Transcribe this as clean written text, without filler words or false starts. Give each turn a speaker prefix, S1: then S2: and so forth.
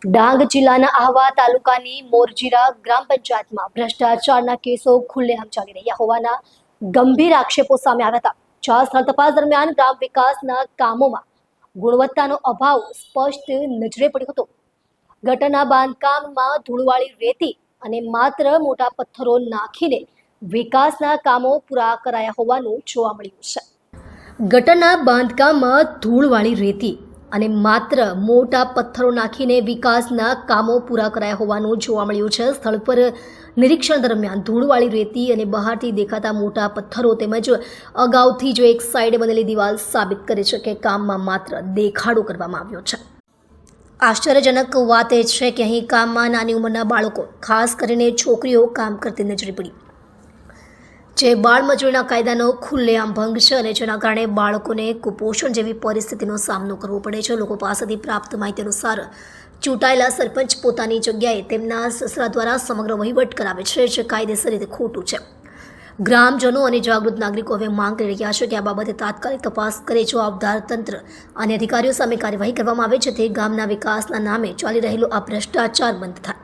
S1: ડાંગ જિલ્લાના આહવા તાલુકાની મોરજીરા ગ્રામ પંચાયતમાં ભ્રષ્ટાચારના કેસો ખુલ્લેઆમ ચાલી રહ્યા હોવાના ગંભીર આક્ષેપો સામે આવ્યા હતા. સ્થળ તપાસ દરમિયાન ગ્રામ વિકાસના કામોમાં ગુણવત્તાનો અભાવ સ્પષ્ટ નજરે પડ્યો હતો. ગટરના બાંધકામમાં ધૂળવાળી રેતી અને માત્ર મોટા પથ્થરો નાખીને વિકાસના કામો પૂરા કરાયા હોવાનું જોવા મળ્યું છે. ગટરના બાંધકામમાં ધૂળવાળી રેતી અને માત્ર મોટા પથ્થરો નાખીને વિકાસના કામો પૂરા કરાયા હોવાનું જોવા મળ્યું છે. સ્થળ પર નિરીક્ષણ દરમિયાન ધૂળવાળી રેતી અને બહારથી દેખાતા મોટા પથ્થરો તેમજ અગાઉથી જો એક સાઈડે બનેલી દિવાલ સાબિત કરે છે કે કામમાં માત્ર દેખાડો કરવામાં આવ્યો છે. આશ્ચર્યજનક વાત એ છે કે અહીં કામમાં નાની ઉંમરના બાળકો, ખાસ કરીને છોકરીઓ કામ કરતી નજરે પડી, જે બાળમજૂરીના કાયદાનો ખુલ્લેઆમ ભંગ છે અને જેના કારણે બાળકોને કુપોષણ જેવી પરિસ્થિતિનો સામનો કરવો પડે છે. લોકો પાસેથી પ્રાપ્ત માહિતી અનુસાર ચૂંટાયેલા સરપંચ પોતાની જગ્યાએ તેમના સસરા દ્વારા સમગ્ર વહીવટ કરાવે છે, જે કાયદેસર રીતે ખોટું છે. ગ્રામજનો અને જાગૃત નાગરિકો હવે માંગ કરી રહ્યા છે કે આ બાબતે તાત્કાલિક તપાસ કરે, જવાબદાર તંત્ર અને અધિકારીઓ સામે કાર્યવાહી કરવામાં આવે, જેથી ગામના વિકાસના નામે ચાલી રહેલો આ ભ્રષ્ટાચાર બંધ થાય.